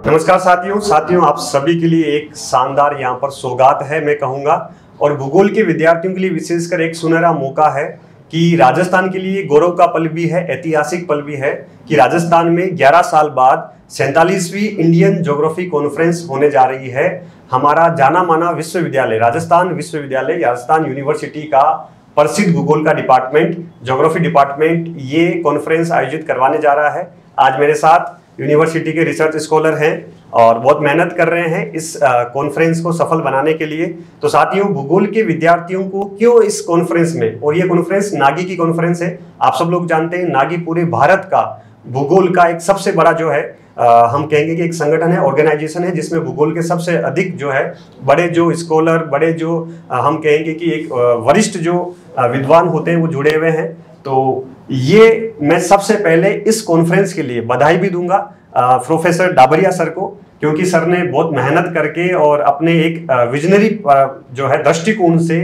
नमस्कार साथियों आप सभी के लिए एक शानदार यहाँ पर सौगात है मैं कहूँगा। और भूगोल के विद्यार्थियों के लिए विशेषकर एक सुनहरा मौका है कि राजस्थान के लिए गौरव का पल भी है, ऐतिहासिक पल भी है कि राजस्थान में 11 साल बाद 47वीं इंडियन ज्योग्राफी कॉन्फ्रेंस होने जा रही है। हमारा जाना माना विश्वविद्यालय राजस्थान यूनिवर्सिटी का प्रसिद्ध भूगोल का डिपार्टमेंट, ज्योग्राफी डिपार्टमेंट ये कॉन्फ्रेंस आयोजित करवाने जा रहा है। आज मेरे साथ यूनिवर्सिटी के रिसर्च स्कॉलर हैं और बहुत मेहनत कर रहे हैं इस कॉन्फ्रेंस को सफल बनाने के लिए। तो साथियों, भूगोल के विद्यार्थियों को क्यों इस कॉन्फ्रेंस में, और ये कॉन्फ्रेंस नागी की कॉन्फ्रेंस है। आप सब लोग जानते हैं नागी पूरे भारत का भूगोल का एक सबसे बड़ा जो है हम कहेंगे कि एक संगठन है, ऑर्गेनाइजेशन है, जिसमें भूगोल के सबसे अधिक जो है बड़े जो स्कॉलर, बड़े जो हम कहेंगे कि एक वरिष्ठ जो विद्वान होते हैं वो जुड़े हुए हैं। तो ये मैं सबसे पहले इस कॉन्फ्रेंस के लिए बधाई भी दूंगा प्रोफेसर डाबरिया सर को, क्योंकि सर ने बहुत मेहनत करके और अपने एक विजनरी जो है दृष्टिकोण से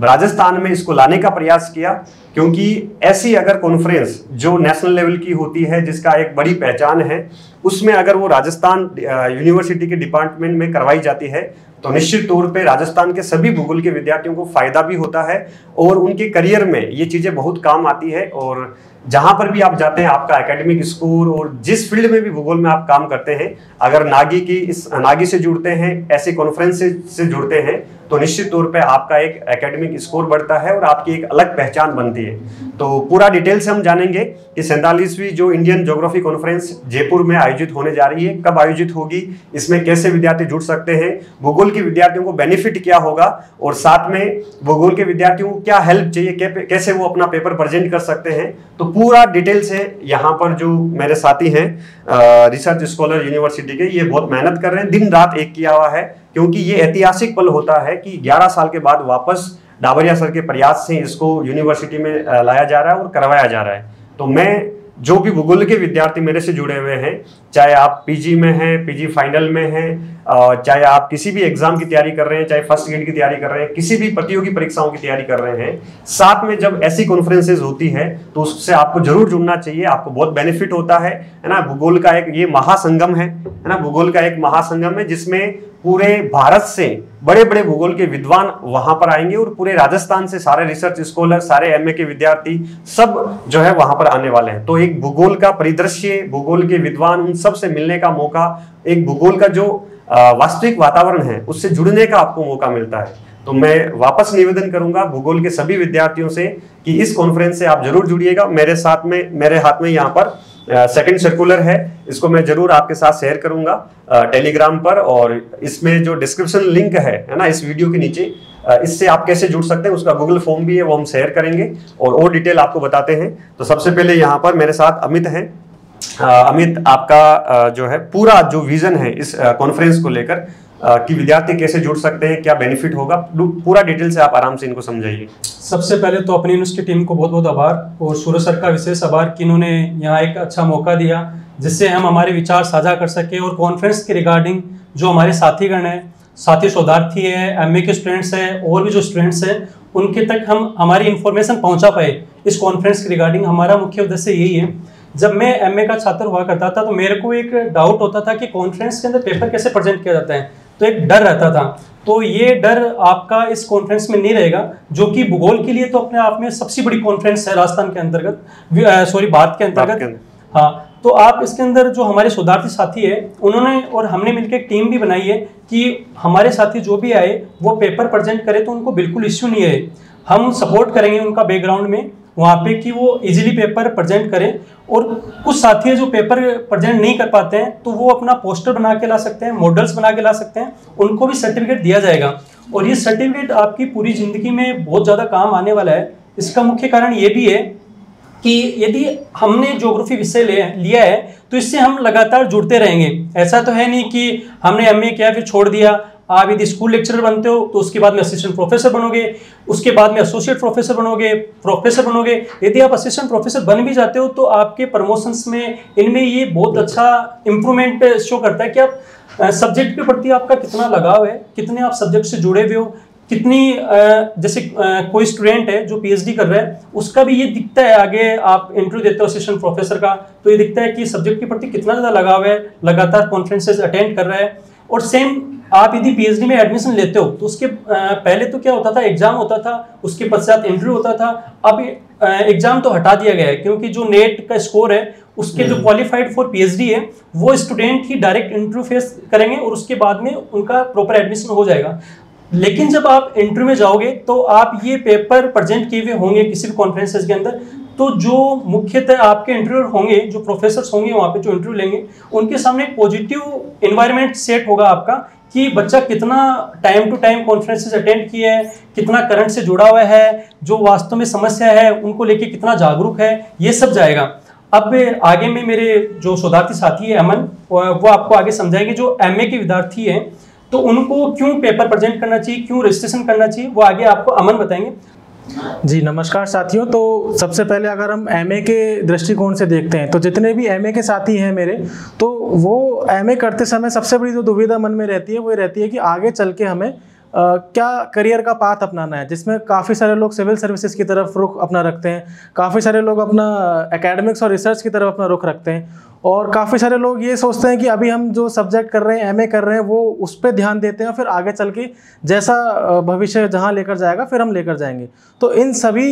राजस्थान में इसको लाने का प्रयास किया। क्योंकि ऐसी अगर कॉन्फ्रेंस जो नेशनल लेवल की होती है, जिसका एक बड़ी पहचान है, उसमें अगर वो राजस्थान यूनिवर्सिटी के डिपार्टमेंट में करवाई जाती है तो निश्चित तौर पे राजस्थान के सभी भूगोल के विद्यार्थियों को फायदा भी होता है और उनके करियर में ये चीज़ें बहुत काम आती है। और जहां पर भी आप जाते हैं, आपका एकेडमिक स्कोर और जिस फील्ड में भी भूगोल में आप काम करते हैं, अगर नागी से जुड़ते हैं, ऐसे कॉन्फ्रेंस से जुड़ते हैं, तो निश्चित तौर पे आपका एक एकेडमिक स्कोर बढ़ता है और आपकी एक अलग पहचान बनती है। तो पूरा डिटेल से हम जानेंगे कि 47वीं जो इंडियन ज्योग्राफी कॉन्फ्रेंस जयपुर में आयोजित होने जा रही है, कब आयोजित होगी, इसमें कैसे विद्यार्थी जुड़ सकते हैं, भूगोल के विद्यार्थियों को बेनिफिट क्या होगा, और साथ में भूगोल के विद्यार्थियों को क्या हेल्प चाहिए, कैसे वो अपना पेपर प्रेजेंट कर सकते हैं। तो पूरा डिटेल से यहाँ पर जो मेरे साथी हैं रिसर्च स्कॉलर यूनिवर्सिटी के, ये बहुत मेहनत कर रहे हैं, दिन रात एक किया हुआ है, क्योंकि ये ऐतिहासिक पल होता है कि 11 साल के बाद वापस डाबरिया सर के प्रयास से इसको यूनिवर्सिटी में लाया जा रहा है और करवाया जा रहा है। तो मैं जो भी भूगोल के विद्यार्थी मेरे से जुड़े हुए हैं, चाहे आप पीजी में हैं, पीजी फाइनल में हैं, चाहे आप किसी भी एग्जाम की तैयारी कर रहे हैं, चाहे फर्स्ट ग्रेड की तैयारी कर रहे हैं, किसी भी प्रतियोगी परीक्षाओं की तैयारी कर रहे हैं, साथ में जब ऐसी कॉन्फ्रेंसेज होती है तो उससे आपको जरूर जुड़ना चाहिए। आपको बहुत बेनिफिट होता है ना। भूगोल का एक ये महासंगम है ना, भूगोल का एक महासंगम है जिसमें पूरे भारत से बड़े बड़े भूगोल के विद्वान वहां पर आएंगे और पूरे राजस्थान से सारे रिसर्च स्कॉलर, सारे एमए के विद्यार्थी सब जो है वहां पर आने वाले हैं। तो एक भूगोल का परिदृश्य, भूगोल के विद्वान, उन सब से मिलने का मौका, एक भूगोल का जो वास्तविक वातावरण है उससे जुड़ने का आपको मौका मिलता है। तो मैं वापस निवेदन करूंगा भूगोल के सभी विद्यार्थियों से कि इस कॉन्फ्रेंस से आप जरूर जुड़िएगा। मेरे हाथ में यहाँ पर सेकंड सर्कुलर है, इसको मैं जरूर आपके साथ शेयर करूंगा टेलीग्राम पर, और इसमें जो डिस्क्रिप्शन लिंक है ना इस वीडियो के नीचे, इससे आप कैसे जुड़ सकते हैं उसका गूगल फॉर्म भी है, वो हम शेयर करेंगे और डिटेल आपको बताते हैं। तो सबसे पहले यहाँ पर मेरे साथ अमित हैं। अमित, आपका जो है पूरा जो विजन है इस कॉन्फ्रेंस को लेकर कि विद्यार्थी कैसे जुड़ सकते हैं, क्या बेनिफिट होगा, पूरा डिटेल से आप आराम से इनको समझाइए। सबसे पहले तो अपनी यूनिवर्सिटी टीम को बहुत बहुत आभार, और सूरज सर का विशेष आभार कि इन्होंने यहाँ एक अच्छा मौका दिया जिससे हम हमारे विचार साझा कर सके। और कॉन्फ्रेंस के रिगार्डिंग जो हमारे साथीगण हैं, साथी शोधार्थी हैं, एमए के स्टूडेंट्स हैं और भी जो स्टूडेंट्स हैं, उनके तक हम हमारी इन्फॉर्मेशन पहुँचा पाए इस कॉन्फ्रेंस के रिगार्डिंग। हमारा मुख्य उद्देश्य यही है। जब मैं एमए का छात्र हुआ करता था तो मेरे को एक डाउट होता था कि कॉन्फ्रेंस के अंदर पेपर कैसे प्रेजेंट किया जाता है, तो एक डर रहता था। तो ये डर आपका इस कॉन्फ्रेंस में नहीं रहेगा, जो कि भूगोल के लिए तो अपने आप में सबसे बड़ी कॉन्फ्रेंस है राजस्थान के अंतर्गत, भारत के अंतर्गत। हाँ, तो आप इसके अंदर जो हमारे शोधार्थी साथी है, उन्होंने और हमने मिलकर एक टीम भी बनाई है कि हमारे साथी जो भी आए वो पेपर प्रेजेंट करे तो उनको बिल्कुल इश्यू नहीं है। हम सपोर्ट करेंगे उनका बैकग्राउंड में वहाँ पे कि वो इजीली पेपर प्रेजेंट करें। और कुछ साथी जो पेपर प्रेजेंट नहीं कर पाते हैं तो वो अपना पोस्टर बना के ला सकते हैं, मॉडल्स बना के ला सकते हैं, उनको भी सर्टिफिकेट दिया जाएगा। और ये सर्टिफिकेट आपकी पूरी जिंदगी में बहुत ज़्यादा काम आने वाला है। इसका मुख्य कारण ये भी है कि यदि हमने ज्योग्राफी विषय लिया है तो इससे हम लगातार जुड़ते रहेंगे। ऐसा तो है नहीं कि हमने एमए किया फिर छोड़ दिया। आप यदि स्कूल लेक्चरर बनते हो तो उसके बाद में असिस्टेंट प्रोफेसर बनोगे, उसके बाद में एसोसिएट प्रोफेसर बनोगे, प्रोफेसर बनोगे। यदि आप असिस्टेंट प्रोफेसर बन भी जाते हो तो आपके प्रमोशंस में इनमें ये बहुत अच्छा इंप्रूवमेंट शो करता है कि आप सब्जेक्ट के प्रति आपका कितना लगाव है, कितने आप सब्जेक्ट से जुड़े हुए हो, कितनी जैसे कोई स्टूडेंट है जो पीएचडी कर रहा है, उसका भी ये दिखता है, आगे आप इंटरव्यू देते हो असिस्टेंट प्रोफेसर का, तो ये दिखता है कि सब्जेक्ट के प्रति कितना ज़्यादा लगाव है, लगातार कॉन्फ्रेंसेज अटेंड कर रहा है। और सेम आप यदि पीएचडी में एडमिशन लेते हो तो उसके पहले तो क्या होता था, एग्जाम होता था, उसके पश्चात इंटरव्यू होता था। अब एग्जाम तो हटा दिया गया है, क्योंकि जो नेट का स्कोर है उसके जो क्वालिफाइड फॉर पीएचडी है वो स्टूडेंट ही डायरेक्ट इंटरव्यू फेस करेंगे और उसके बाद में उनका प्रॉपर एडमिशन हो जाएगा। लेकिन जब आप इंटरव्यू में जाओगे तो आप ये पेपर प्रेजेंट किए हुए होंगे किसी भी कॉन्फ्रेंसेस के अंदर, तो जो मुख्यतः आपके इंटरव्यूअर होंगे, जो प्रोफेसर्स होंगे वहाँ पे जो इंटरव्यू लेंगे, उनके सामने एक पॉजिटिव एनवायरनमेंट सेट होगा आपका कि बच्चा कितना time to time conferences attend किया है, कितना करंट से जुड़ा हुआ है, जो वास्तव में समस्या है उनको लेके कितना जागरूक है, ये सब जाएगा। अब आगे में मेरे जो शोधार्थी साथी है अमन, वो आपको आगे समझाएंगे जो एमए के विद्यार्थी हैं, तो उनको क्यों पेपर प्रेजेंट करना चाहिए, क्यों रजिस्ट्रेशन करना चाहिए, वो आगे आपको अमन बताएंगे। जी नमस्कार साथियों। तो सबसे पहले अगर हम एमए के दृष्टिकोण से देखते हैं तो जितने भी एमए के साथी हैं मेरे, तो वो एमए करते समय सबसे बड़ी जो दुविधा मन में रहती है वो ये रहती है कि आगे चल के हमें क्या करियर का पाथ अपनाना है, जिसमें काफ़ी सारे लोग सिविल सर्विसेज की तरफ रुख अपना रखते हैं, काफ़ी सारे लोग अपना एकेडमिक्स और रिसर्च की तरफ अपना रुख रखते हैं, और काफ़ी सारे लोग ये सोचते हैं कि अभी हम जो सब्जेक्ट कर रहे हैं, एमए कर रहे हैं, वो उस पर ध्यान देते हैं, फिर आगे चल के जैसा भविष्य जहाँ लेकर जाएगा फिर हम लेकर जाएंगे। तो इन सभी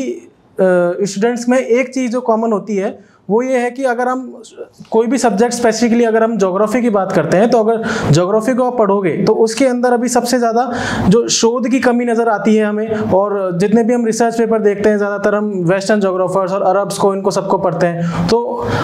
स्टूडेंट्स में एक चीज़ जो कॉमन होती है वो ये है कि अगर हम कोई भी सब्जेक्ट स्पेसिफिकली अगर हम ज्योग्राफी की बात करते हैं, तो अगर ज्योग्राफी को आप पढ़ोगे तो उसके अंदर अभी सबसे ज़्यादा जो शोध की कमी नज़र आती है हमें, और जितने भी हम रिसर्च पेपर देखते हैं ज़्यादातर हम वेस्टर्न ज्योग्राफर्स और अरब्स को, इनको सबको पढ़ते हैं। तो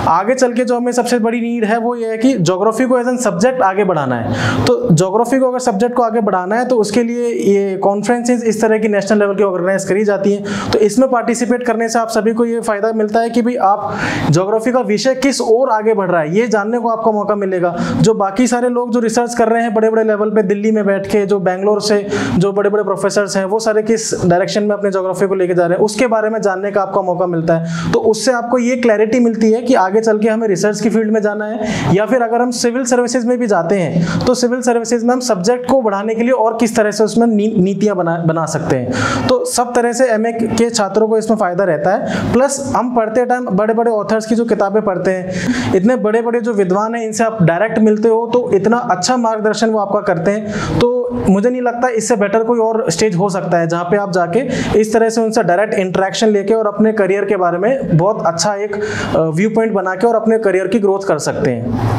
आगे चल के जो हमें सबसे बड़ी नीड है वो ये है कि ज्योग्राफी को एज एन सब्जेक्ट आगे बढ़ाना है। तो ज्योग्राफी को अगर सब्जेक्ट को आगे बढ़ाना है तो उसके लिए ये कॉन्फ्रेंसेज इस तरह की नेशनल लेवल की ऑर्गेनाइज करी जाती हैं। तो इसमें पार्टिसिपेट करने से आप सभी को ये फ़ायदा मिलता है कि भाई आप ज्योग्राफी का विषय किस ओर आगे बढ़ रहा है ये जानने को आपको मौका मिलेगा। जो बाकी सारे लोग जो रिसर्च कर रहे हैं बड़े बड़े लेवल पे दिल्ली में बैठ के, जो बैंगलोर से जो बड़े बड़े प्रोफेसर्स हैं, वो सारे किस डायरेक्शन में अपने ज्योग्राफी को लेके जा रहे हैं उसके बारे में जानने का आपको मौका मिलता है। तो उससे आपको ये क्लैरिटी मिलती है कि आगे चल के हमें रिसर्च की फील्ड में जाना है, या फिर अगर हम सिविल सर्विसेज में भी जाते हैं तो सिविल सर्विसेज में हम सब्जेक्ट को बढ़ाने के लिए और किस तरह से उसमें नीतियाँ बना सकते हैं। तो सब तरह से एमए के छात्रों को इसमें फ़ायदा रहता है। प्लस हम पढ़ते टाइम बड़े बड़े ऑथर्स की जो किताबें पढ़ते हैं, इतने बड़े बड़े जो विद्वान हैं इनसे आप डायरेक्ट मिलते हो, तो इतना अच्छा मार्गदर्शन वो आपका करते हैं। तो मुझे नहीं लगता इससे बेटर कोई और स्टेज हो सकता है जहाँ पे आप जाके इस तरह से उनसे डायरेक्ट इंटरेक्शन लेके और अपने करियर के बारे में बहुत अच्छा एक व्यू पॉइंट बना के और अपने करियर की ग्रोथ कर सकते हैं।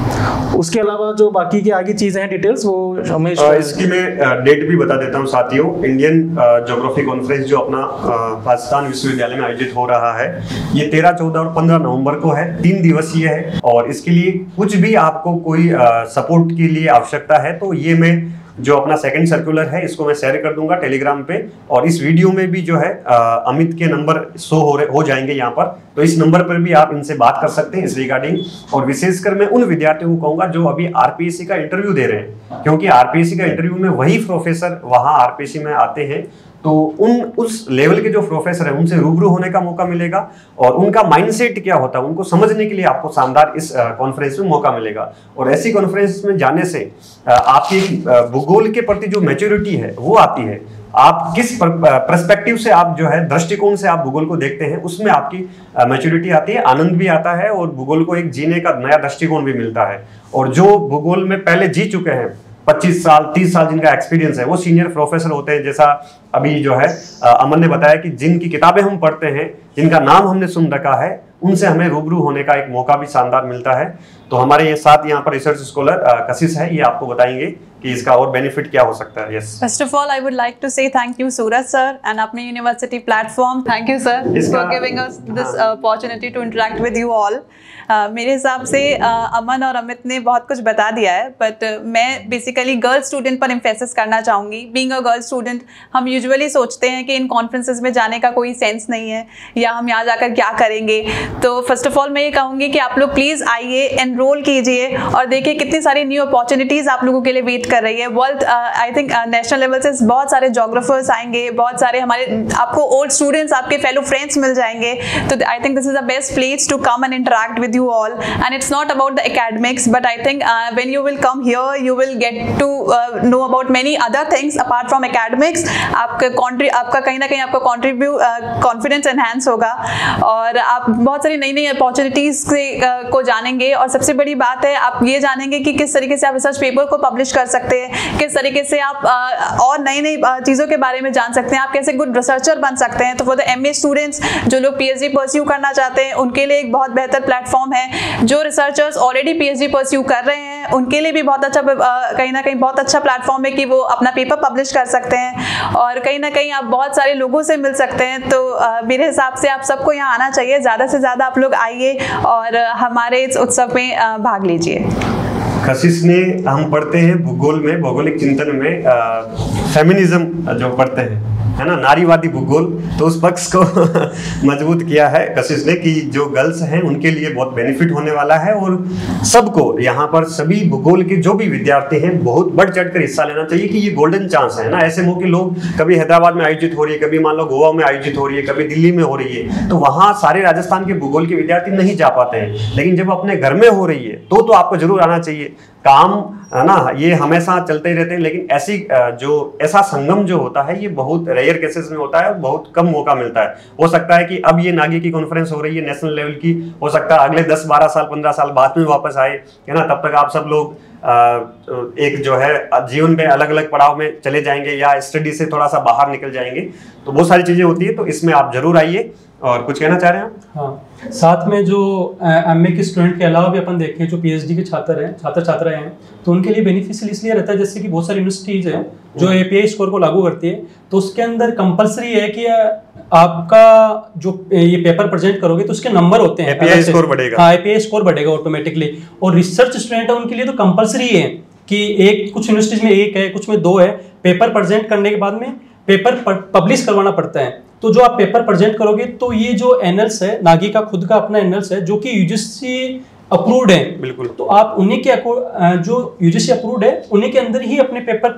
उसके अलावा जो बाकी की आगे चीज़ें हैं डिटेल्स वो हमें इसकी मैं डेट भी बता देता हूँ साथियों। इंडियन ज्योग्राफी कॉन्फ्रेंस जो अपना राजस्थान विश्वविद्यालय में आयोजित हो रहा है, ये 13, 14 और 15 नवंबर को है, 3 दिवसीय है। और इसके लिए कुछ भी आपको कोई सपोर्ट के लिए आवश्यकता है तो ये मैं जो अपना सेकंड सर्कुलर है इसको मैं शेयर कर दूंगा टेलीग्राम पे, और इस वीडियो में भी जो है अमित के नंबर शो हो जाएंगे यहाँ पर, तो इस नंबर पर भी आप इनसे बात कर सकते हैं इस रिगार्डिंग। और विशेषकर मैं उन विद्यार्थियों को कहूंगा जो अभी आरपीएससी का इंटरव्यू दे रहे हैं, क्योंकि आरपीएससी का इंटरव्यू में वही प्रोफेसर वहाँ आरपीएससी में आते हैं, तो उस लेवल के जो प्रोफेसर हैं उनसे रूबरू होने का मौका मिलेगा और उनका माइंडसेट क्या होता है उनको समझने के लिए आपको शानदार इस कॉन्फ्रेंस में मौका मिलेगा। और ऐसी कॉन्फ्रेंस में जाने से आपकी भूगोल के प्रति जो मैच्योरिटी है वो आती है। आप किस पर्सपेक्टिव से आप जो है दृष्टिकोण से आप भूगोल को देखते हैं उसमें आपकी मैच्योरिटी आती है, आनंद भी आता है और भूगोल को एक जीने का नया दृष्टिकोण भी मिलता है। और जो भूगोल में पहले जी चुके हैं 25 साल 30 साल जिनका एक्सपीरियंस है वो सीनियर प्रोफेसर होते हैं। जैसा अभी जो है अमन ने बताया कि जिनकी किताबें हम पढ़ते हैं, जिनका नाम हमने सुन रखा है, उनसे हमें रूबरू होने का एक मौका भी शानदार मिलता है। तो हमारे ये साथ यहाँ पर रिसर्च स्कॉलर कशिश है, ये आपको बताएंगे कि इसका और बेनिफिट क्या हो सकता है। Yes, first of all I would like to say thank you Suraj sir and अपने university platform, thank you sir for giving us this opportunity to interact with you all. मेरे हिसाब से अमन और अमित ने बहुत कुछ बता दिया है, बट मैं बेसिकली गर्ल स्टूडेंट पर एम्फेसिस करना चाहूँगी। बीइंग अ गर्ल स्टूडेंट हम यूजुअली सोचते हैं कि इन कॉन्फ्रेंसेस में जाने का कोई सेंस नहीं है या हम यहाँ जाकर क्या करेंगे। तो फर्स्ट ऑफ ऑल मैं ये कहूँगी कि आप लोग प्लीज़ आइए, एनरोल एनरोल कीजिए और देखिए कितनी सारी न्यू अपॉर्चुनिटीज आप लोगों के लिए वेट कर रही है। World I think national level से बहुत सारे जोग्राफर्स आएंगे, बहुत सारे हमारे आपको ओल्ड स्टूडेंट्स, आपके फेलो फ्रेंड्स मिल जाएंगे। तो I think this is the best place to come and interact with you all, and it's not about the academics, but I think when you will come here you will get to know about many other things apart from academics। आपका कहीं ना कहीं आपका confidence enhance होगा और आप बहुत सारी नई नई अपॉर्चुनिटीज को जानेंगे। और सबसे बड़ी बात है आप ये जानेंगे कि किस तरीके से आप रिसर्च पेपर को पब्लिश कर सकते हैं, किस तरीके से आप और नई नई चीज़ों के बारे में जान सकते हैं, आप कैसे गुड रिसर्चर बन सकते हैं। तो फॉर द MA स्टूडेंट्स जो लोग PhD परस्यू करना चाहते हैं उनके लिए एक बहुत बेहतर प्लेटफॉर्म है। जो रिसर्चर्स ऑलरेडी PhD परस्यू कर रहे हैं उनके लिए भी बहुत अच्छा, कहीं ना कहीं बहुत अच्छा प्लेटफॉर्म है कि वो अपना पेपर पब्लिश कर सकते हैं और कहीं ना कहीं आप बहुत सारे लोगों से मिल सकते हैं। तो मेरे हिसाब से आप सबको यहाँ आना चाहिए, ज़्यादा से ज़्यादा आप लोग आइए और हमारे इस उत्सव में भाग लीजिए। कशिश ने, हम पढ़ते हैं भूगोल में, भौगोलिक चिंतन में फेमिनिज्म जो पढ़ते हैं, है ना, नारीवादी भूगोल, तो उस पक्ष को मजबूत किया है कशिश ने कि जो गर्ल्स हैं उनके लिए बहुत बेनिफिट होने वाला है और सबको यहाँ पर सभी भूगोल के जो भी विद्यार्थी हैं बहुत बढ़ चढ़ कर हिस्सा लेना चाहिए कि ये गोल्डन चांस है ना। ऐसे मौके लोग कभी हैदराबाद में आयोजित हो रही है, कभी मान लो गोवा में आयोजित हो रही है, कभी दिल्ली में हो रही है, तो वहाँ सारे राजस्थान के भूगोल के विद्यार्थी नहीं जा पाते हैं, लेकिन जब अपने घर में हो रही है तो आपको जरूर आना चाहिए। काम है ना, ये हमेशा चलते ही रहते हैं, लेकिन ऐसा संगम जो होता है ये बहुत रेयर केसेस में होता है, बहुत कम मौका मिलता है। हो सकता है कि अब ये नागी की कॉन्फ्रेंस हो रही है नेशनल लेवल की, हो सकता है अगले 10-12 साल 15 साल बाद में वापस आए, है ना, तब तक आप सब लोग एक जो है जीवन में अलग अलग पड़ाव में चले जाएंगे या स्टडी से थोड़ा सा बाहर निकल जाएंगे, तो बहुत सारी चीजें होती है। तो इसमें आप जरूर आइए। और कुछ कहना चाह रहे हैं आप? हाँ, साथ में जो MA के स्टूडेंट के अलावा भी अपन देखें जो PhD के छात्र छात्राएं हैं, तो उनके लिए बेनिफिशियल इसलिए रहता है जैसे कि बहुत सारी यूनिवर्सिटीज हैं जो API स्कोर को लागू करती है, तो उसके अंदर कंपलसरी है कि आपका जो ये पेपर प्रेजेंट करोगे तो उसके नंबर होते हैं, API स्कोर बढ़ेगा। हाँ, API स्कोर बढ़ेगा ऑटोमेटिकली। और रिसर्च स्टूडेंट है उनके लिए तो कंपलसरी है कि कुछ यूनिवर्सिटीज में 1 है, कुछ में 2 है, पेपर प्रेजेंट करने के बाद में पेपर पब्लिश करवाना पड़ता है। तो जो आप पेपर प्रेजेंट करोगे तो ये जो एनल्स है, नागी का खुद का अपना एनल्स है जो कि UGC अप्रूव्ड है, बिल्कुल, तो आप उन्हीं के जो UGC अप्रूव्ड है उन्हीं के अंदर ही अपने पेपर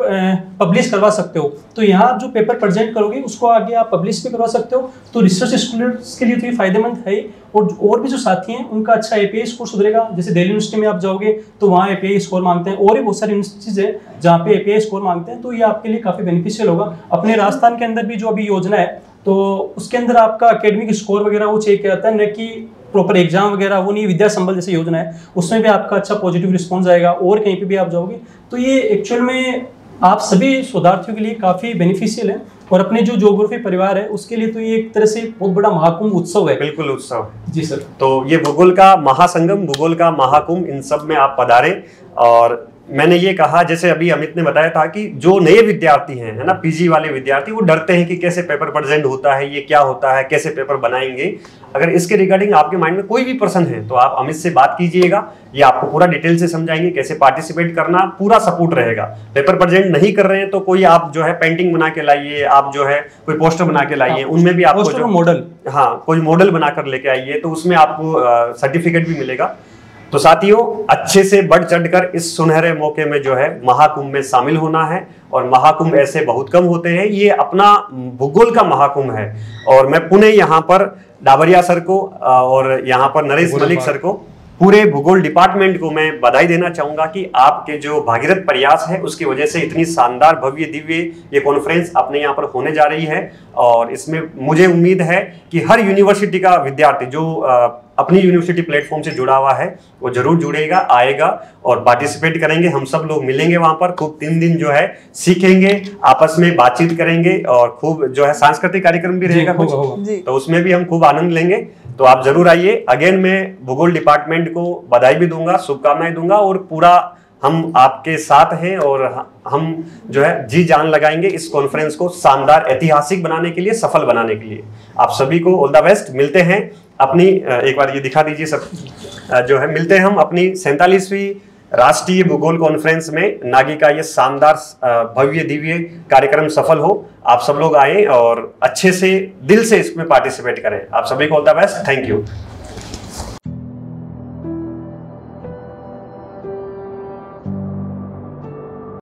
पब्लिश करवा सकते हो। तो यहाँ जो पेपर प्रेजेंट करोगे उसको आगे आप पब्लिश भी करवा सकते हो। तो रिसर्च स्टूडेंट्स के लिए तो ये फायदेमंद है। और भी जो साथी हैं उनका अच्छा API स्कोर सुधरेगा। जैसे दिल्ली यूनिवर्सिटी में आप जाओगे तो वहाँ API स्कोर मांगते हैं, और भी बहुत सारी यूनिवर्सिटीज है जहाँ पे API स्कोर मांगते हैं, तो ये आपके लिए काफ़ी बेनिफिशियल होगा। अपने राजस्थान के अंदर भी जो अभी योजना है तो उसके अंदर आपका एकेडमिक स्कोर वगैरह वो चेक किया जाता है, न कि प्रॉपर एग्जाम वगैरह वो नहीं। विद्या संबल जैसे योजना है उसमें भी आपका अच्छा पॉजिटिव रिस्पॉन्स आएगा, और कहीं पे भी आप जाओगे तो ये एक्चुअल में आप सभी शोधार्थियों के लिए काफ़ी बेनिफिशियल है। और अपने जो ज्योग्राफी परिवार है उसके लिए तो ये एक तरह से बहुत बड़ा महाकुंभ उत्सव है। बिल्कुल उत्सव जी सर। तो ये भूगोल का महासंगम, भूगोल का महाकुंभ, इन सब में आप पधारें। और मैंने ये कहा, जैसे अभी अमित ने बताया था कि जो नए विद्यार्थी हैं, है ना, PG वाले विद्यार्थी, वो डरते हैं कि कैसे पेपर प्रेजेंट होता है, ये क्या होता है, कैसे पेपर बनाएंगे। अगर इसके रिगार्डिंग आपके माइंड में कोई भी प्रश्न है तो आप अमित से बात कीजिएगा, ये आपको पूरा डिटेल से समझाएंगे कैसे पार्टिसिपेट करना, पूरा सपोर्ट रहेगा। पेपर प्रेजेंट नहीं कर रहे हैं तो कोई आप जो है पेंटिंग बना के लाइए, आप जो है कोई पोस्टर बना के लाइए, उनमें भी आपको जो मॉडल, हाँ, कोई मॉडल बनाकर लेके आइए, तो उसमें आपको सर्टिफिकेट भी मिलेगा। तो साथियों, अच्छे से बढ़ चढ़कर इस सुनहरे मौके में जो है महाकुंभ में शामिल होना है। और महाकुंभ ऐसे बहुत कम होते हैं, ये अपना भूगोल का महाकुंभ है। और मैं पुणे यहाँ पर डाबरिया सर को और यहाँ पर नरेश मलिक सर को, पूरे भूगोल डिपार्टमेंट को मैं बधाई देना चाहूंगा कि आपके जो भागीरथ प्रयास है उसकी वजह से इतनी शानदार भव्य दिव्य ये कॉन्फ्रेंस अपने यहाँ पर होने जा रही है। और इसमें मुझे उम्मीद है कि हर यूनिवर्सिटी का विद्यार्थी जो अपनी यूनिवर्सिटी प्लेटफॉर्म से जुड़ा हुआ है वो जरूर जुड़ेगा, आएगा और पार्टिसिपेट करेंगे। हम सब लोग मिलेंगे वहां पर, खूब 3 दिन जो है सीखेंगे, आपस में बातचीत करेंगे और खूब जो है सांस्कृतिक कार्यक्रम भी रहेगा कुछ, तो उसमें भी हम खूब आनंद लेंगे। तो आप जरूर आइए। अगेन मैं भूगोल डिपार्टमेंट को बधाई भी दूंगा, शुभकामनाएं दूंगा, और पूरा हम आपके साथ हैं और हम जो है जी जान लगाएंगे इस कॉन्फ्रेंस को शानदार ऐतिहासिक बनाने के लिए, सफल बनाने के लिए। आप सभी को ऑल द बेस्ट। मिलते हैं अपनी, एक बार ये दिखा दीजिए सब, जो है मिलते हैं हम अपनी 47वीं राष्ट्रीय भूगोल कॉन्फ्रेंस में। नागी का ये शानदार भव्य दिव्य कार्यक्रम सफल हो, आप सब लोग आए और अच्छे से दिल से इसमें पार्टिसिपेट करें। आप सभी को all the best. Thank you.